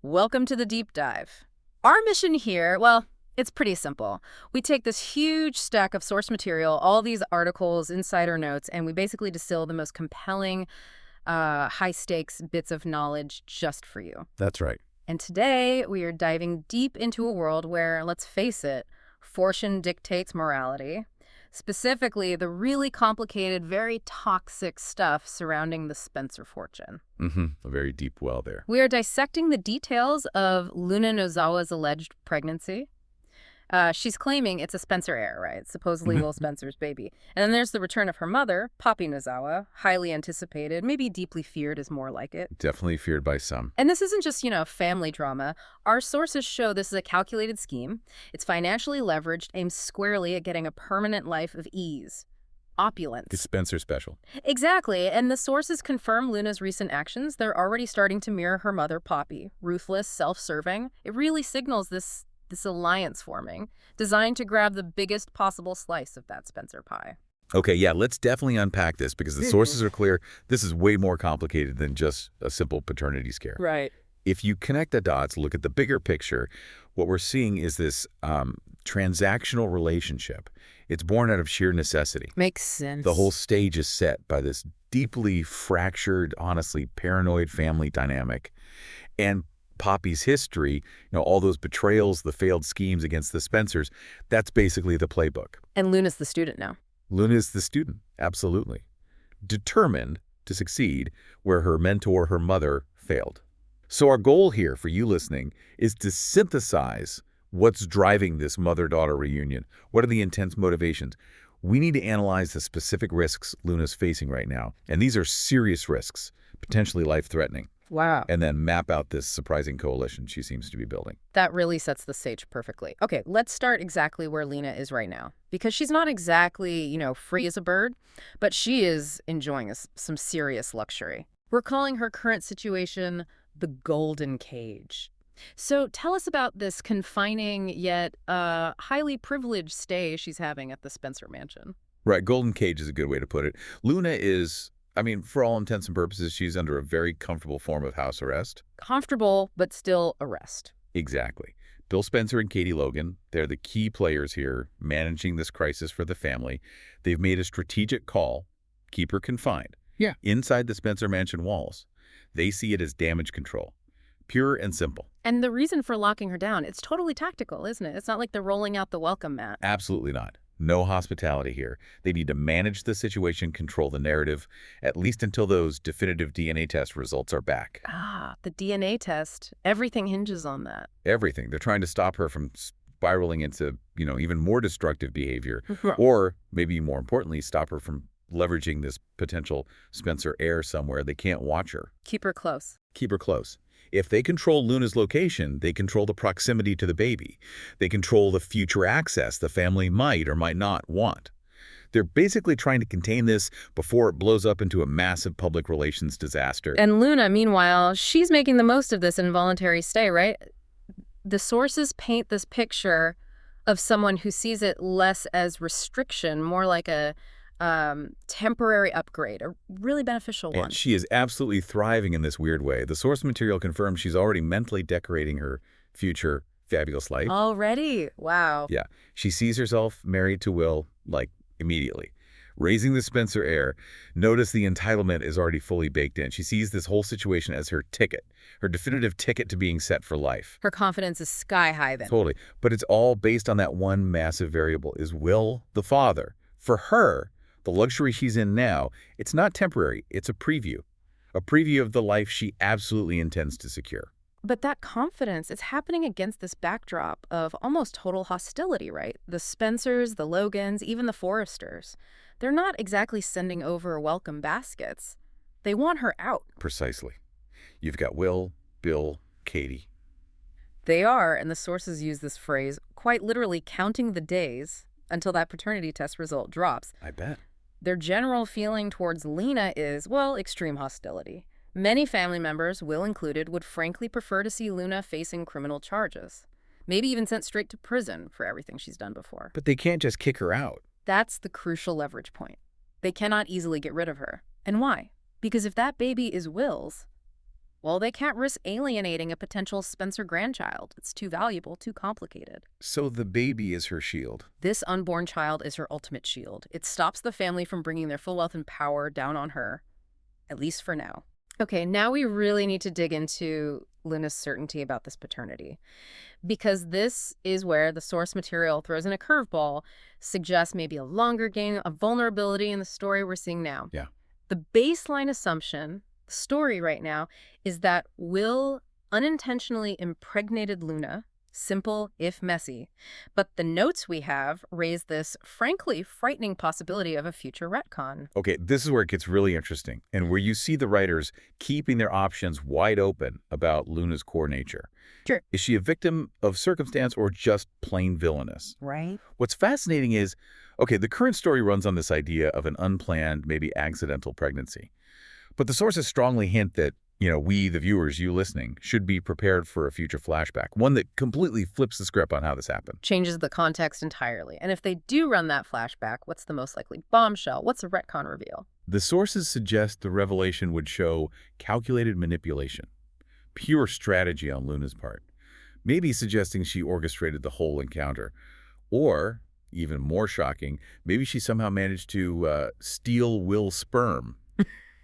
Welcome to the deep dive. Our mission here, well, it's pretty simple. We take this huge stack of source material, all these articles, insider notes, and we basically distill the most compelling, high-stakes bits of knowledge just for you. That's right. And today, we are diving deep into a world where, let's face it, fortune dictates morality. Specifically, the really complicated, very toxic stuff surrounding the Spencer fortune. A very deep well there. We are dissecting the details of Luna Nozawa's alleged pregnancy. She's claiming it's a Spencer heir, right? Supposedly Will Spencer's baby. And then there's the return of her mother, Poppy Nozawa, highly anticipated, maybe deeply feared is more like it. Definitely feared by some. And this isn't just, family drama. Our sources show this is a calculated scheme. It's financially leveraged, aimed squarely at getting a permanent life of ease. Opulence. It's Spencer special. Exactly, and the sources confirm Luna's recent actions. They're already starting to mirror her mother, Poppy. Ruthless, self-serving. It really signals this alliance forming, designed to grab the biggest possible slice of that Spencer pie. Okay, yeah, let's definitely unpack this because the sources are clear. This is way more complicated than just a simple paternity scare. Right. If you connect the dots, look at the bigger picture, what we're seeing is this transactional relationship. It's born out of sheer necessity. Makes sense. The whole stage is set by this deeply fractured, honestly paranoid family dynamic. And Poppy's history, all those betrayals, the failed schemes against the Spencers, that's basically the playbook. And Luna's the student now. Luna's the student, absolutely. Determined to succeed where her mentor, her mother, failed. So our goal here for you listening is to synthesize what's driving this mother-daughter reunion. What are the intense motivations? We need to analyze the specific risks Luna's facing right now. And these are serious risks, potentially life-threatening. Wow. And then map out this surprising coalition she seems to be building. That really sets the stage perfectly. Okay, let's start exactly where Lena is right now. Because she's not exactly, free as a bird, but she is enjoying some serious luxury. We're calling her current situation the golden cage. So tell us about this confining yet highly privileged stay she's having at the Spencer mansion. Right, golden cage is a good way to put it. Luna is, for all intents and purposes, she's under a very comfortable form of house arrest. Comfortable, but still arrest. Exactly. Bill Spencer and Katie Logan, they're the key players here managing this crisis for the family. They've made a strategic call, keep her confined. Yeah. Inside the Spencer mansion walls. They see it as damage control. Pure and simple. And the reason for locking her down, it's totally tactical, isn't it? It's not like they're rolling out the welcome mat. Absolutely not. No hospitality here. They need to manage the situation, control the narrative, at least until those definitive DNA test results are back. The DNA test. Everything hinges on that. Everything. They're trying to stop her from spiraling into, even more destructive behavior. Or, maybe more importantly, stop her from leveraging this potential Spencer heir somewhere. They can't watch her. Keep her close. Keep her close. If they control Luna's location, they control the proximity to the baby. They control the future access the family might or might not want. They're basically trying to contain this before it blows up into a massive public relations disaster. And Luna, meanwhile, she's making the most of this involuntary stay, right? The sources paint this picture of someone who sees it less as restriction, more like a temporary upgrade, a really beneficial one. And she is absolutely thriving in this weird way. The source material confirms she's already mentally decorating her future fabulous life. Already? Wow. Yeah. She sees herself married to Will, immediately. Raising the Spencer heir. Notice the entitlement is already fully baked in. She sees this whole situation as her ticket, her definitive ticket to being set for life. Her confidence is sky high then. Totally. But it's all based on that one massive variable. Is Will the father? For her, the luxury she's in now, it's not temporary. It's a preview of the life she absolutely intends to secure. But that confidence, it's happening against this backdrop of almost total hostility, right? The Spencers, the Logans, even the Forresters. They're not exactly sending over welcome baskets. They want her out. Precisely. You've got Will, Bill, Katie. They are, and the sources use this phrase, quite literally counting the days until that paternity test result drops. I bet. Their general feeling towards Lena is, extreme hostility. Many family members, Will included, would frankly prefer to see Luna facing criminal charges. Maybe even sent straight to prison for everything she's done before. But they can't just kick her out. That's the crucial leverage point. They cannot easily get rid of her. And why? Because if that baby is Will's, Well, they can't risk alienating a potential Spencer grandchild. It's too valuable, too complicated. So the baby is her shield. This unborn child is her ultimate shield. It stops the family from bringing their full wealth and power down on her, at least for now. Okay, now we really need to dig into Luna's certainty about this paternity, because this is where the source material throws in a curveball, suggests maybe a longer game, a vulnerability in the story we're seeing now. Yeah. The baseline assumption, the story right now, is that Will unintentionally impregnated Luna, simple if messy, but the notes we have raise this frankly frightening possibility of a future retcon. Okay, this is where it gets really interesting and where you see the writers keeping their options wide open about Luna's core nature. Sure. Is she a victim of circumstance or just plain villainous? Right. What's fascinating is, okay, the current story runs on this idea of an unplanned, maybe accidental pregnancy. But the sources strongly hint that, we, the viewers, you listening, should be prepared for a future flashback, one that completely flips the script on how this happened. Changes the context entirely. And if they do run that flashback, what's the most likely bombshell? What's a retcon reveal? The sources suggest the revelation would show calculated manipulation, pure strategy on Luna's part, maybe suggesting she orchestrated the whole encounter. Or, even more shocking, maybe she somehow managed to steal Will's sperm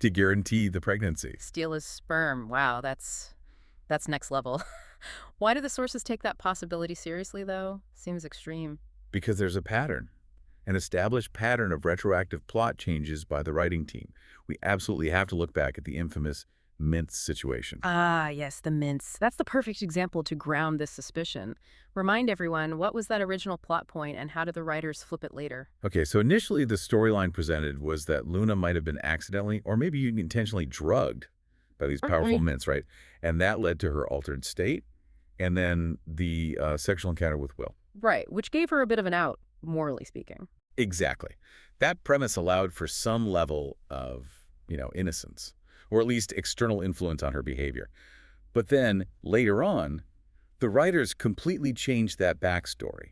to guarantee the pregnancy. Steal his sperm. Wow, that's next level. Why do the sources take that possibility seriously, though? Seems extreme. Because there's a pattern, an established pattern of retroactive plot changes by the writing team. We absolutely have to look back at the infamous mince situation. Ah, yes, the mince. That's the perfect example to ground this suspicion. Remind everyone, what was that original plot point and how did the writers flip it later? Okay, so initially the storyline presented was that Luna might have been accidentally or maybe even intentionally drugged by these powerful mints, right? And that led to her altered state and then the sexual encounter with Will. Right, which gave her a bit of an out, morally speaking. Exactly. That premise allowed for some level of, innocence, or at least external influence on her behavior. But then, later on, the writers completely changed that backstory.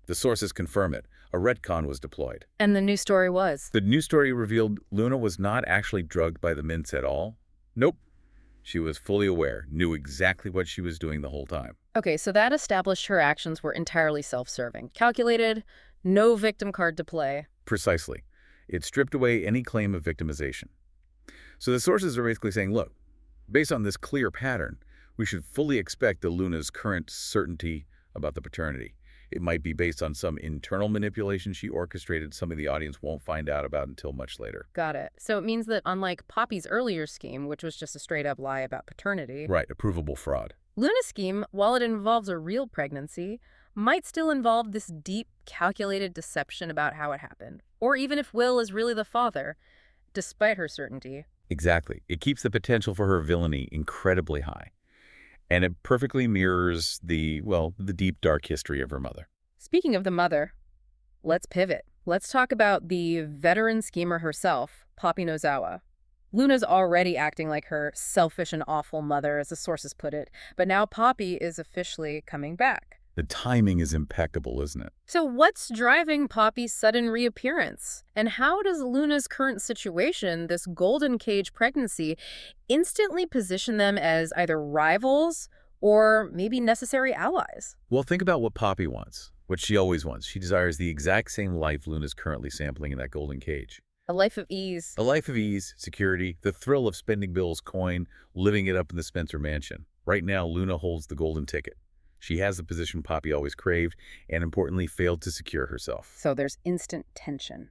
The sources confirm it. A retcon was deployed. And the new story was? The new story revealed Luna was not actually drugged by the mints at all. Nope. She was fully aware, knew exactly what she was doing the whole time. Okay, so that established her actions were entirely self-serving. Calculated, no victim card to play. Precisely. It stripped away any claim of victimization. So the sources are basically saying, look, based on this clear pattern, we should fully expect that Luna's current certainty about the paternity. It might be based on some internal manipulation she orchestrated, something the audience won't find out about until much later. Got it. So it means that unlike Poppy's earlier scheme, which was just a straight-up lie about paternity, Right, a provable fraud. Luna's scheme, while it involves a real pregnancy, might still involve this deep, calculated deception about how it happened. Or even if Will is really the father, despite her certainty. Exactly. It keeps the potential for her villainy incredibly high. And it perfectly mirrors the deep, dark history of her mother. Speaking of the mother, let's pivot. Let's talk about the veteran schemer herself, Poppy Nozawa. Luna's already acting like her selfish and awful mother, as the sources put it, but now Poppy is officially coming back. The timing is impeccable, isn't it? So what's driving Poppy's sudden reappearance? And how does Luna's current situation, this golden cage pregnancy, instantly position them as either rivals or maybe necessary allies? Well, think about what Poppy wants, what she always wants. She desires the exact same life Luna's currently sampling in that golden cage. A life of ease. A life of ease, security, the thrill of spending Bill's coin, living it up in the Spencer mansion. Right now, Luna holds the golden ticket. She has the position Poppy always craved and, importantly, failed to secure herself. So there's instant tension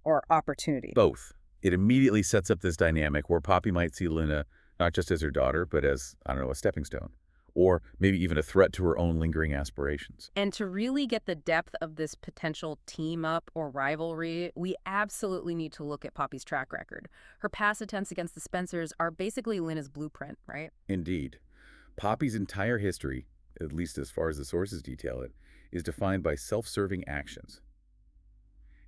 or opportunity. Both. It immediately sets up this dynamic where Poppy might see Luna not just as her daughter, but as, a stepping stone. Or maybe even a threat to her own lingering aspirations. And to really get the depth of this potential team-up or rivalry, we absolutely need to look at Poppy's track record. Her past attempts against the Spencers are basically Luna's blueprint, right? Indeed. Poppy's entire history, at least as far as the sources detail it, is defined by self-serving actions.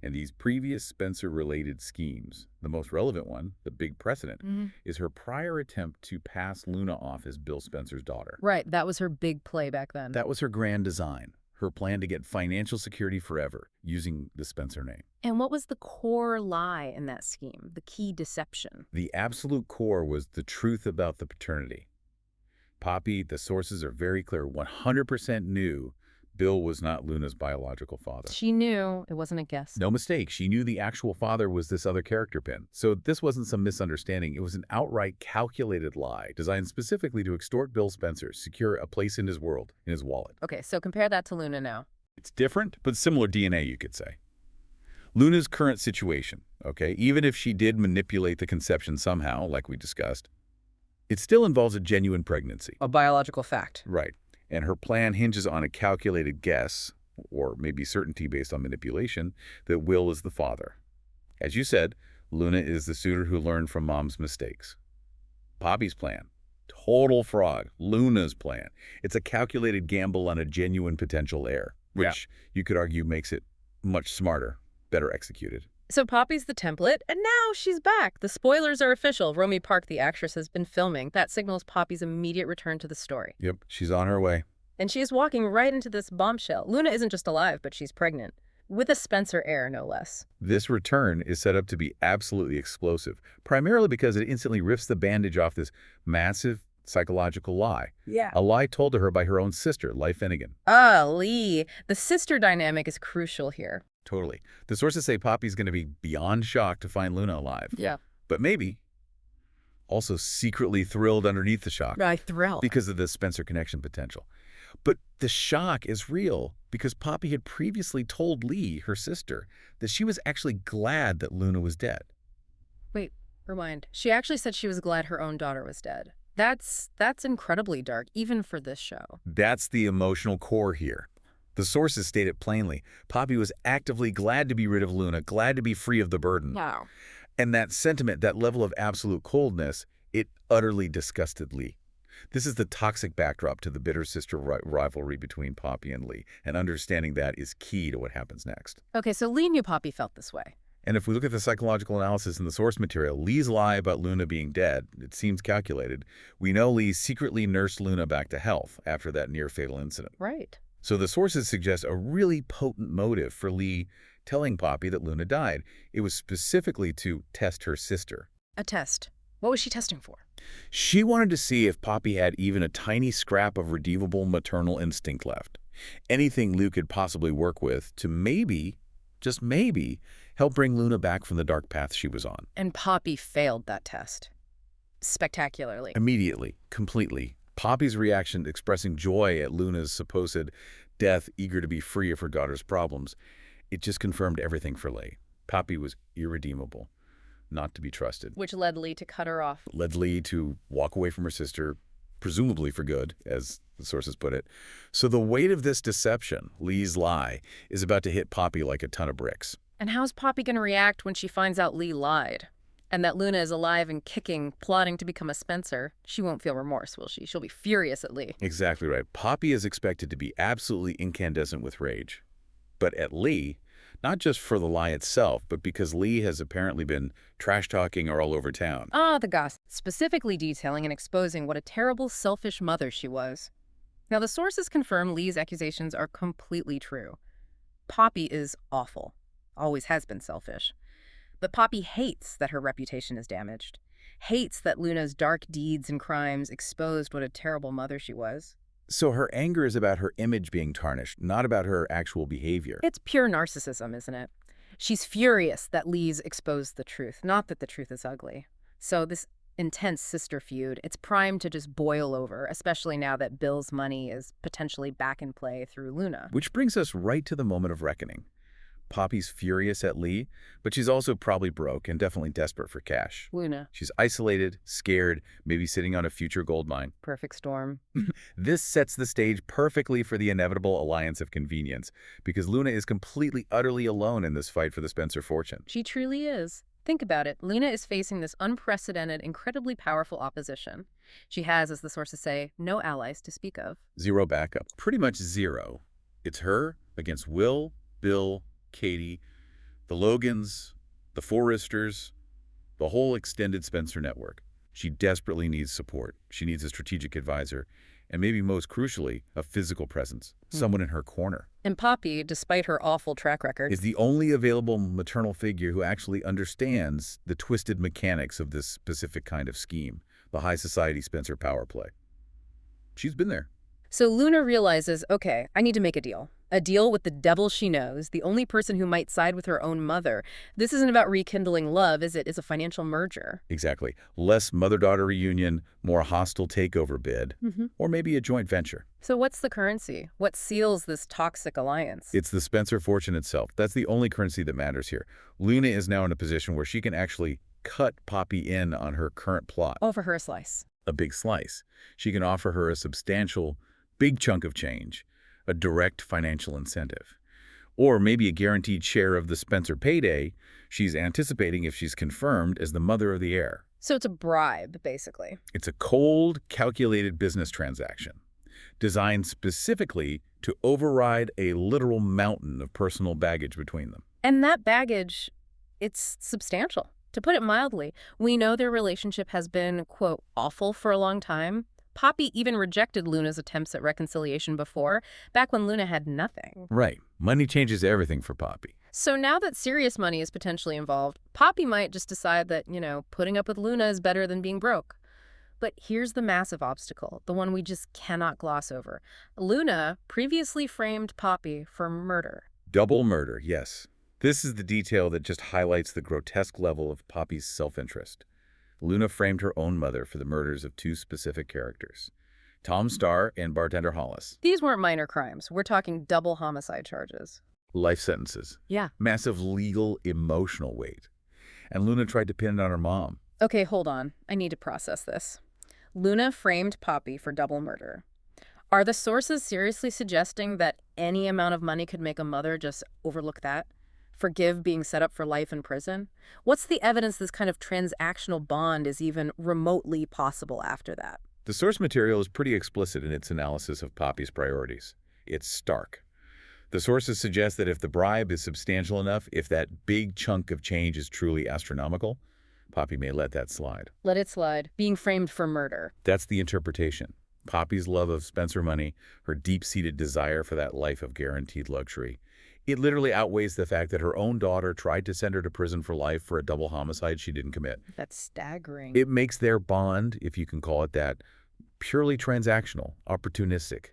And these previous Spencer-related schemes, the most relevant one, the big precedent, is her prior attempt to pass Luna off as Bill Spencer's daughter. Right, that was her big play back then. That was her grand design, her plan to get financial security forever using the Spencer name. And what was the core lie in that scheme, the key deception? The absolute core was the truth about the paternity. Poppy, the sources are very clear, 100% knew Bill was not Luna's biological father. She knew it wasn't a guess. No mistake, she knew the actual father was this other character pin. So this wasn't some misunderstanding. It was an outright calculated lie designed specifically to extort Bill Spencer, secure a place in his world, in his wallet. Okay, so compare that to Luna now. It's different, but similar DNA, you could say. Luna's current situation, okay, even if she did manipulate the conception somehow, like we discussed, it still involves a genuine pregnancy. A biological fact. Right. And her plan hinges on a calculated guess, or maybe certainty based on manipulation, that Will is the father. As you said, Luna is the suitor who learned from Mom's mistakes. Poppy's plan, total fraud. Luna's plan. It's a calculated gamble on a genuine potential heir, which you could argue makes it much smarter, better executed. So Poppy's the template, and now she's back. The spoilers are official. Romy Park, the actress, has been filming. That signals Poppy's immediate return to the story. Yep, she's on her way. And she is walking right into this bombshell. Luna isn't just alive, but she's pregnant. With a Spencer heir, no less. This return is set up to be absolutely explosive, primarily because it instantly rips the bandage off this massive psychological lie. Yeah. A lie told to her by her own sister, Leigh Finnegan. Lee. The sister dynamic is crucial here. Totally. The sources say Poppy's going to be beyond shocked to find Luna alive. Yeah. But maybe also secretly thrilled underneath the shock. Thrilled. Because of the Spencer connection potential. But the shock is real because Poppy had previously told Leigh, her sister, that she was actually glad that Luna was dead. Wait, rewind. She actually said she was glad her own daughter was dead. That's incredibly dark, even for this show. That's the emotional core here. The sources state it plainly. Poppy was actively glad to be rid of Luna, glad to be free of the burden. Wow. And that sentiment, that level of absolute coldness, it utterly disgusted Leigh. This is the toxic backdrop to the bitter sister rivalry between Poppy and Leigh, and understanding that is key to what happens next. Okay, so Leigh knew Poppy felt this way. And if we look at the psychological analysis in the source material, Leigh's lie about Luna being dead, it seems calculated. We know Leigh secretly nursed Luna back to health after that near-fatal incident. Right. So the sources suggest a really potent motive for Leigh telling Poppy that Luna died. It was specifically to test her sister. A test. What was she testing for? She wanted to see if Poppy had even a tiny scrap of redeemable maternal instinct left. Anything Leigh could possibly work with to maybe, just maybe, help bring Luna back from the dark path she was on. And Poppy failed that test. Spectacularly. Immediately, completely. Poppy's reaction, expressing joy at Luna's supposed death, eager to be free of her daughter's problems, it just confirmed everything for Leigh. Poppy was irredeemable, not to be trusted. Which led Leigh to cut her off. Led Leigh to walk away from her sister, presumably for good, as the sources put it. So the weight of this deception, Leigh's lie, is about to hit Poppy like a ton of bricks. And how's Poppy going to react when she finds out Leigh lied? And that Luna is alive and kicking, plotting to become a Spencer? She won't feel remorse, will she? She'll be furious at Leigh. Exactly right. Poppy is expected to be absolutely incandescent with rage. But at Leigh, not just for the lie itself, but because Leigh has apparently been trash-talking her all over town. The gossip, specifically detailing and exposing what a terrible, selfish mother she was. Now, the sources confirm Leigh's accusations are completely true. Poppy is awful. Always has been selfish. But Poppy hates that her reputation is damaged. Hates that Luna's dark deeds and crimes exposed what a terrible mother she was. So her anger is about her image being tarnished, not about her actual behavior. It's pure narcissism, isn't it? She's furious that Leigh's exposed the truth, not that the truth is ugly. So this intense sister feud, it's primed to just boil over, especially now that Bill's money is potentially back in play through Luna. Which brings us right to the moment of reckoning. Poppy's furious at Leigh, but she's also probably broke and definitely desperate for cash. Luna. She's isolated, scared, maybe sitting on a future gold mine. Perfect storm. This sets the stage perfectly for the inevitable alliance of convenience, because Luna is completely, utterly alone in this fight for the Spencer fortune. She truly is. Think about it. Luna is facing this unprecedented, incredibly powerful opposition. She has, as the sources say, no allies to speak of. Zero backup. Pretty much zero. It's her against Will, Bill, Katie, the Logans, the Forresters, the whole extended Spencer network. She desperately needs support. She needs a strategic advisor. and maybe most crucially, a physical presence, someone in her corner. And Poppy, despite her awful track record, Is the only available maternal figure who actually understands the twisted mechanics of this specific kind of scheme, the high society Spencer power play. She's been there. So Luna realizes, okay, I need to make a deal. A deal with the devil she knows, the only person who might side with her own mother. This isn't about rekindling love, is it? It's a financial merger. Exactly. Less mother-daughter reunion, more hostile takeover bid, or maybe a joint venture. So what's the currency? What seals this toxic alliance? It's the Spencer fortune itself. That's the only currency that matters here. Luna is now in a position where she can actually cut Poppy in on her current plot. Offer her a slice. A big slice. She can offer her a substantial, big chunk of change, a direct financial incentive. Or maybe a guaranteed share of the Spencer payday she's anticipating if she's confirmed as the mother of the heir. So it's a bribe, basically. It's a cold, calculated business transaction designed specifically to override a literal mountain of personal baggage between them. And that baggage, it's substantial. To put it mildly, we know their relationship has been, quote, awful for a long time. Poppy even rejected Luna's attempts at reconciliation before, back when Luna had nothing. Right. Money changes everything for Poppy. So now that serious money is potentially involved, Poppy might just decide that, putting up with Luna is better than being broke. But here's the massive obstacle, the one we just cannot gloss over. Luna previously framed Poppy for murder. Double murder, yes. This is the detail that just highlights the grotesque level of Poppy's self-interest. Luna framed her own mother for the murders of two specific characters, Tom Starr and bartender Hollis. These weren't minor crimes. We're talking double homicide charges. Life sentences. Yeah. Massive legal, emotional weight. And Luna tried to pin it on her mom. Okay, hold on. I need to process this. Luna framed Poppy for double murder. Are the sources seriously suggesting that any amount of money could make a mother just overlook that? Forgive being set up for life in prison? What's the evidence this kind of transactional bond is even remotely possible after that? The source material is pretty explicit in its analysis of Poppy's priorities. It's stark. The sources suggest that if the bribe is substantial enough, if that big chunk of change is truly astronomical, Poppy may let that slide. Let it slide. Being framed for murder. That's the interpretation. Poppy's love of Spencer money, her deep-seated desire for that life of guaranteed luxury. It literally outweighs the fact that her own daughter tried to send her to prison for life for a double homicide she didn't commit. That's staggering. It makes their bond, if you can call it that, purely transactional, opportunistic,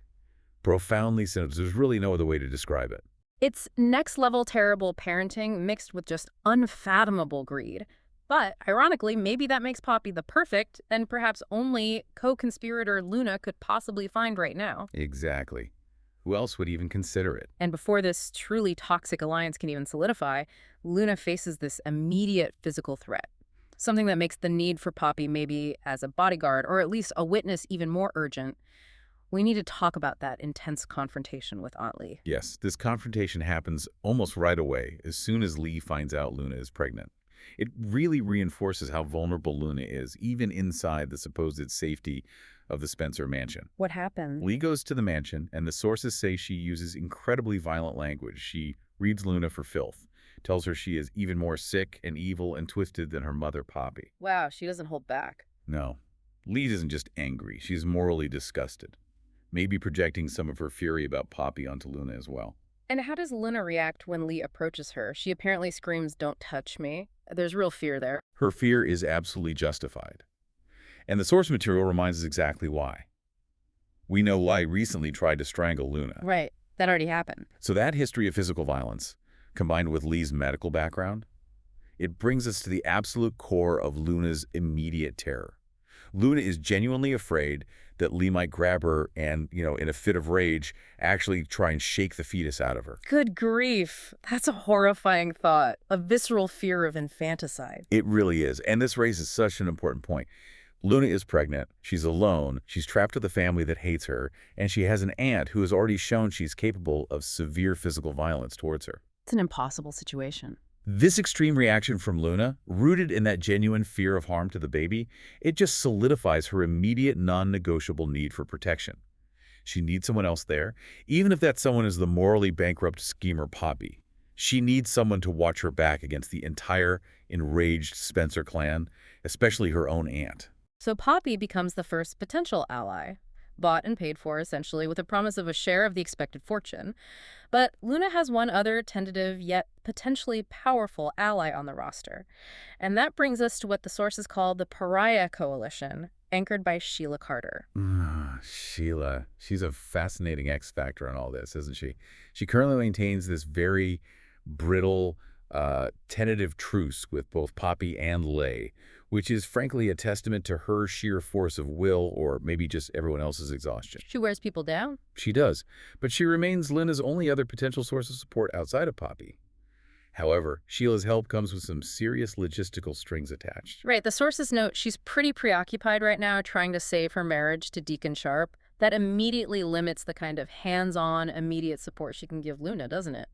profoundly sinister. There's really no other way to describe it. It's next-level terrible parenting mixed with just unfathomable greed. But, ironically, maybe that makes Poppy the perfect and perhaps only co-conspirator Luna could possibly find right now. Exactly. Who else would even consider it? And before this truly toxic alliance can even solidify, Luna faces this immediate physical threat. Something that makes the need for Poppy maybe as a bodyguard or at least a witness even more urgent. We need to talk about that intense confrontation with Aunt Lee. Yes, this confrontation happens almost right away as soon as Lee finds out Luna is pregnant. It really reinforces how vulnerable Luna is, even inside the supposed safety of the Spencer mansion. What happened? Lee goes to the mansion, and the sources say she uses incredibly violent language. She reads Luna for filth, tells her she is even more sick and evil and twisted than her mother, Poppy. Wow, she doesn't hold back. No, Lee isn't just angry. She's morally disgusted, maybe projecting some of her fury about Poppy onto Luna as well. And how does Luna react when Lee approaches her? She apparently screams, "Don't touch me." There's real fear there. Her fear is absolutely justified. And the source material reminds us exactly why. We know Lee recently tried to strangle Luna. Right. That already happened. So that history of physical violence, combined with Lee's medical background, it brings us to the absolute core of Luna's immediate terror. Luna is genuinely afraid that Lee might grab her and, in a fit of rage, actually try and shake the fetus out of her. Good grief. That's a horrifying thought. A visceral fear of infanticide. It really is. And this raises such an important point. Luna is pregnant, she's alone, she's trapped with a family that hates her, and she has an aunt who has already shown she's capable of severe physical violence towards her. It's an impossible situation. This extreme reaction from Luna, rooted in that genuine fear of harm to the baby, it just solidifies her immediate non-negotiable need for protection. She needs someone else there, even if that someone is the morally bankrupt schemer Poppy. She needs someone to watch her back against the entire enraged Spencer clan, especially her own aunt. So Poppy becomes the first potential ally. bought and paid for, essentially, with a promise of a share of the expected fortune. But Luna has one other tentative yet potentially powerful ally on the roster. And that brings us to what the sources call the Pariah Coalition, anchored by Sheila Carter. Sheila. She's a fascinating X factor on all this, isn't she? She currently maintains this very brittle, tentative truce with both Poppy and Lay, which is frankly a testament to her sheer force of will, or maybe just everyone else's exhaustion. She wears people down? She does, but she remains Luna's only other potential source of support outside of Poppy. However, Sheila's help comes with some serious logistical strings attached. Right. The sources note she's pretty preoccupied right now trying to save her marriage to Deacon Sharp. That immediately limits the kind of hands-on, immediate support she can give Luna, doesn't it?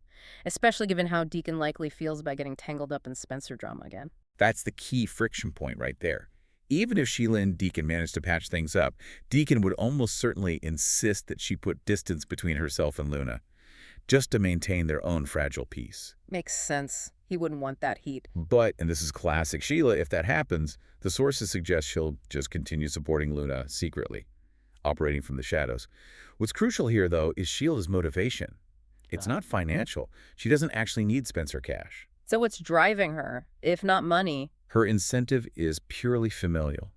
Especially given how Deacon likely feels about getting tangled up in Spencer drama again. That's the key friction point right there. Even if Sheila and Deacon managed to patch things up, Deacon would almost certainly insist that she put distance between herself and Luna, just to maintain their own fragile peace. Makes sense. He wouldn't want that heat. But, and this is classic Sheila, if that happens, the sources suggest she'll just continue supporting Luna secretly, operating from the shadows. What's crucial here, though, is Sheila's motivation. It's not financial. She doesn't actually need Spencer cash. So what's driving her, if not money? Her incentive is purely familial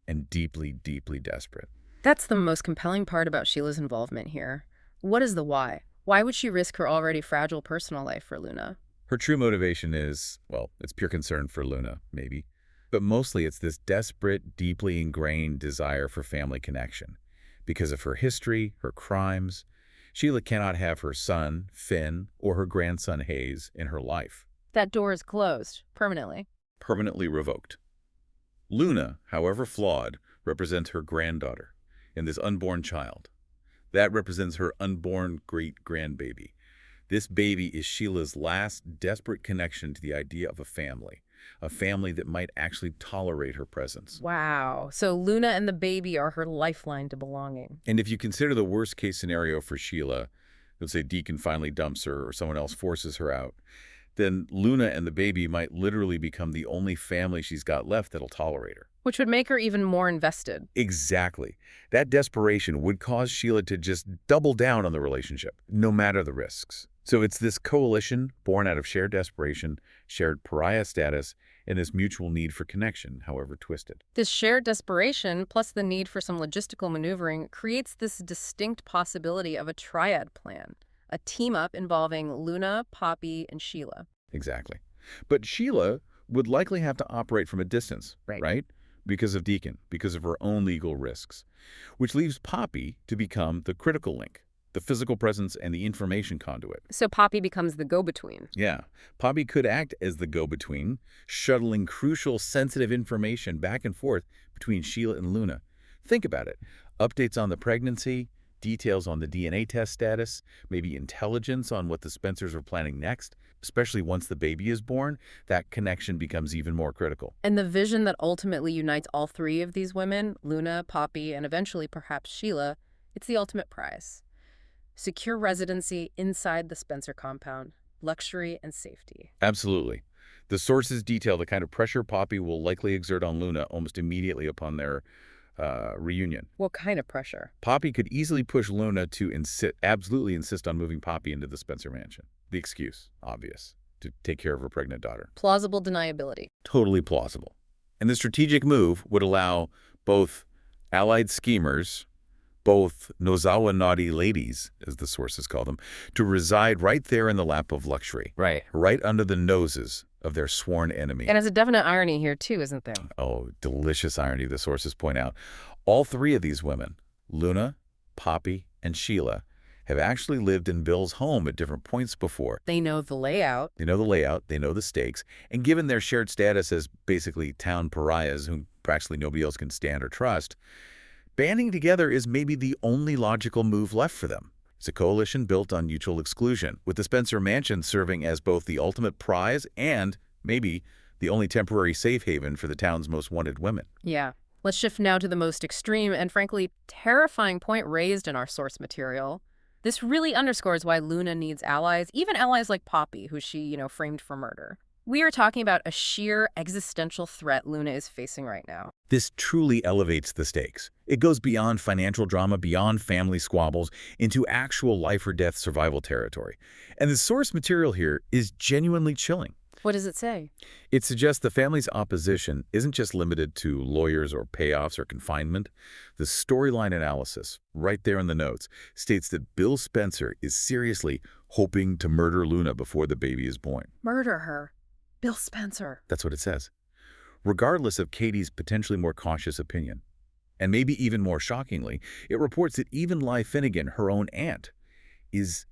and deeply, deeply desperate. That's the most compelling part about Sheila's involvement here. What is the why? Why would she risk her already fragile personal life for Luna? Her true motivation is, well, it's pure concern for Luna, maybe. But mostly it's this desperate, deeply ingrained desire for family connection. Because of her history, her crimes, Sheila cannot have her son, Finn, or her grandson, Hayes, in her life. That door is closed, permanently. Permanently revoked. Luna, however flawed, represents her granddaughter and this unborn child. That represents her unborn great-grandbaby. This baby is Sheila's last desperate connection to the idea of a family that might actually tolerate her presence. Wow. So Luna and the baby are her lifeline to belonging. And if you consider the worst-case scenario for Sheila, let's say Deacon finally dumps her or someone else forces her out, then Luna and the baby might literally become the only family she's got left that'll tolerate her. Which would make her even more invested. Exactly. That desperation would cause Sheila to just double down on the relationship, no matter the risks. So it's this coalition born out of shared desperation, shared pariah status, and this mutual need for connection, however twisted. This shared desperation, plus the need for some logistical maneuvering, creates this distinct possibility of a triad plan. A team-up involving Luna, Poppy, and Sheila. Exactly. But Sheila would likely have to operate from a distance, right? Because of Deacon, because of her own legal risks. Which leaves Poppy to become the critical link, the physical presence and the information conduit. So Poppy becomes the go-between. Yeah. Poppy could act as the go-between, shuttling crucial, sensitive information back and forth between Sheila and Luna. Think about it. Updates on the pregnancy, details on the DNA test status, maybe intelligence on what the Spencers are planning next, especially once the baby is born, that connection becomes even more critical. And the vision that ultimately unites all three of these women, Luna, Poppy, and eventually perhaps Sheila, it's the ultimate prize. Secure residency inside the Spencer compound, luxury and safety. Absolutely. The sources detail the kind of pressure Poppy will likely exert on Luna almost immediately upon their reunion. What kind of pressure? Poppy could easily push Luna to absolutely insist on moving Poppy into the Spencer mansion. The excuse, obvious, to take care of her pregnant daughter. Plausible deniability. Totally plausible. And the strategic move would allow both allied schemers, both Nozawa naughty ladies, as the sources call them, to reside right there in the lap of luxury. Right under the noses of their sworn enemy. And there's a definite irony here, too, isn't there? Oh, delicious irony, the sources point out. All three of these women, Luna, Poppy, and Sheila, have actually lived in Bill's home at different points before. They know the layout. They know the layout, they know the stakes, and given their shared status as basically town pariahs whom practically nobody else can stand or trust, banding together is maybe the only logical move left for them. It's a coalition built on mutual exclusion, with the Spencer mansion serving as both the ultimate prize and, maybe, the only temporary safe haven for the town's most wanted women. Yeah. Let's shift now to the most extreme and, frankly, terrifying point raised in our source material. This really underscores why Luna needs allies, even allies like Poppy, who she, framed for murder. We are talking about a sheer existential threat Luna is facing right now. This truly elevates the stakes. It goes beyond financial drama, beyond family squabbles, into actual life or death survival territory. And the source material here is genuinely chilling. What does it say? It suggests the family's opposition isn't just limited to lawyers or payoffs or confinement. The storyline analysis, right there in the notes, states that Bill Spencer is seriously hoping to murder Luna before the baby is born. Murder her. Bill Spencer. That's what it says. Regardless of Katie's potentially more cautious opinion. And maybe even more shockingly, it reports that even Ly Finnegan, her own aunt, is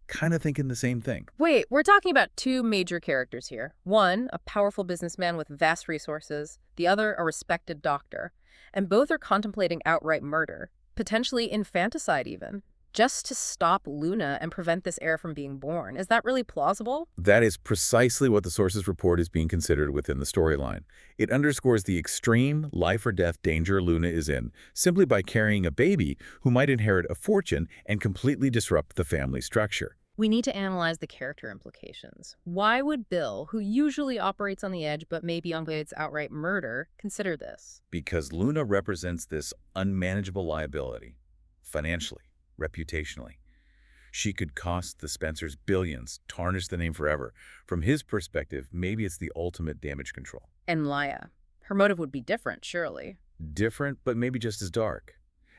kind of thinking the same thing. Wait, we're talking about two major characters here. One, a powerful businessman with vast resources. The other, a respected doctor. And both are contemplating outright murder, potentially infanticide even, just to stop Luna and prevent this heir from being born. Is that really plausible? That is precisely what the sources report is being considered within the storyline. It underscores the extreme life or death danger Luna is in simply by carrying a baby who might inherit a fortune and completely disrupt the family structure. We need to analyze the character implications. Why would Bill, who usually operates on the edge but maybe contemplates outright murder, consider this? Because Luna represents this unmanageable liability, financially, reputationally. She could cost the Spencers billions, tarnish the name forever. From his perspective, maybe it's the ultimate damage control. And Laya. Her motive would be different, surely. Different, but maybe just as dark.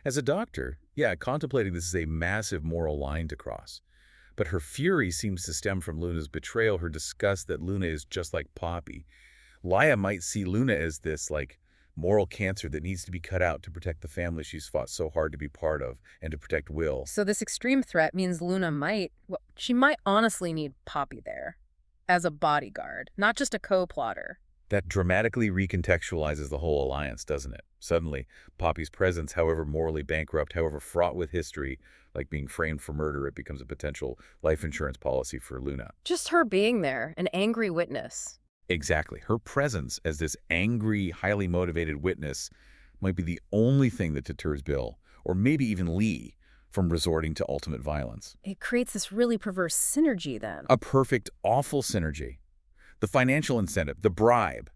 As a doctor, yeah, contemplating this is a massive moral line to cross. But her fury seems to stem from Luna's betrayal, her disgust that Luna is just like Poppy. Laya might see Luna as this, moral cancer that needs to be cut out to protect the family she's fought so hard to be part of and to protect Will. So this extreme threat means Luna she might honestly need Poppy there as a bodyguard, not just a co-plotter. That dramatically recontextualizes the whole alliance, doesn't it? Suddenly, Poppy's presence, however morally bankrupt, however fraught with history, like being framed for murder, it becomes a potential life insurance policy for Luna. Just her being there, an angry witness. Exactly. Her presence as this angry, highly motivated witness might be the only thing that deters Bill, or maybe even Lee, from resorting to ultimate violence. It creates this really perverse synergy then. A perfect, awful synergy. The financial incentive, the bribe,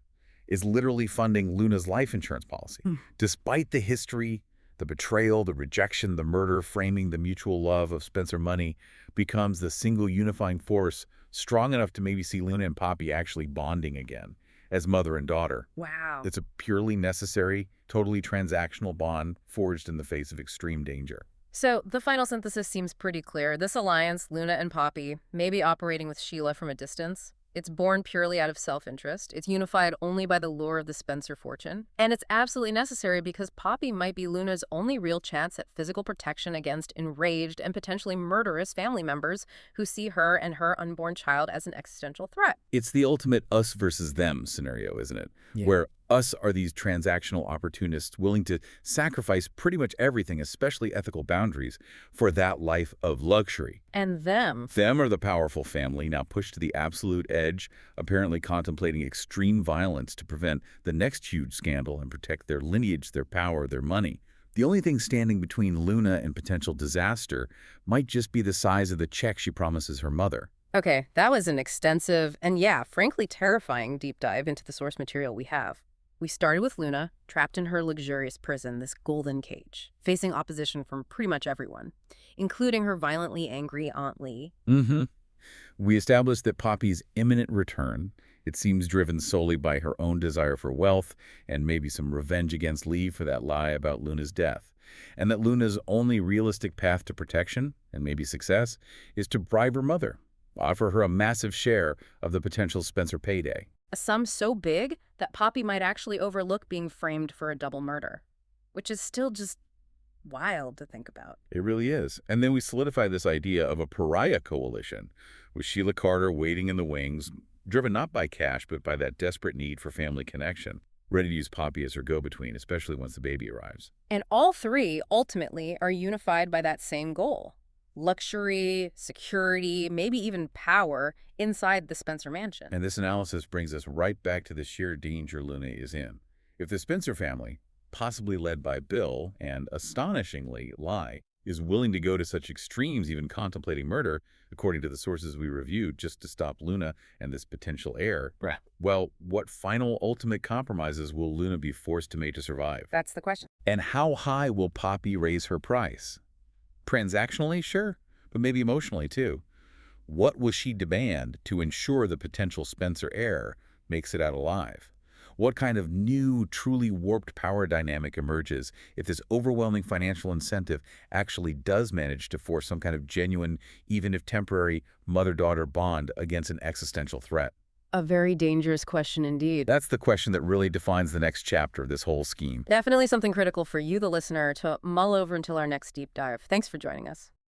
is literally funding Luna's life insurance policy. Despite the history, the betrayal, the rejection, the murder, framing the mutual love of Spencer money becomes the single unifying force strong enough to maybe see Luna and Poppy actually bonding again as mother and daughter. Wow. It's a purely necessary, totally transactional bond forged in the face of extreme danger. So the final synthesis seems pretty clear. This alliance, Luna and Poppy, may be operating with Sheila from a distance. It's born purely out of self-interest. It's unified only by the lure of the Spencer fortune. And it's absolutely necessary because Poppy might be Luna's only real chance at physical protection against enraged and potentially murderous family members who see her and her unborn child as an existential threat. It's the ultimate us versus them scenario, isn't it? Yeah. Where us are these transactional opportunists willing to sacrifice pretty much everything, especially ethical boundaries, for that life of luxury. And them. Them are the powerful family, now pushed to the absolute edge, apparently contemplating extreme violence to prevent the next huge scandal and protect their lineage, their power, their money. The only thing standing between Luna and potential disaster might just be the size of the check she promises her mother. Okay, that was an extensive and, yeah, frankly terrifying deep dive into the source material we have. We started with Luna, trapped in her luxurious prison, this golden cage, facing opposition from pretty much everyone, including her violently angry Aunt Lee. We established that Poppy's imminent return, it seems driven solely by her own desire for wealth and maybe some revenge against Lee for that lie about Luna's death, and that Luna's only realistic path to protection, and maybe success, is to bribe her mother, offer her a massive share of the potential Spencer payday. A sum so big that Poppy might actually overlook being framed for a double murder, which is still just wild to think about. It really is. And then we solidify this idea of a pariah coalition, with Sheila Carter waiting in the wings, driven not by cash, but by that desperate need for family connection, ready to use Poppy as her go-between, especially once the baby arrives. And all three, ultimately, are unified by that same goal. Luxury, security, maybe even power inside the Spencer mansion. And this analysis brings us right back to the sheer danger Luna is in. If the Spencer family, possibly led by Bill and, astonishingly, Ly, is willing to go to such extremes, even contemplating murder, according to the sources we reviewed, just to stop Luna and this potential heir, Right. well, what final ultimate compromises will Luna be forced to make to survive? That's the question. And how high will Poppy raise her price? Transactionally, sure, but maybe emotionally too. What will she demand to ensure the potential Spencer heir makes it out alive? What kind of new, truly warped power dynamic emerges if this overwhelming financial incentive actually does manage to force some kind of genuine, even if temporary, mother-daughter bond against an existential threat? A very dangerous question indeed. That's the question that really defines the next chapter of this whole scheme. Definitely something critical for you, the listener, to mull over until our next deep dive. Thanks for joining us.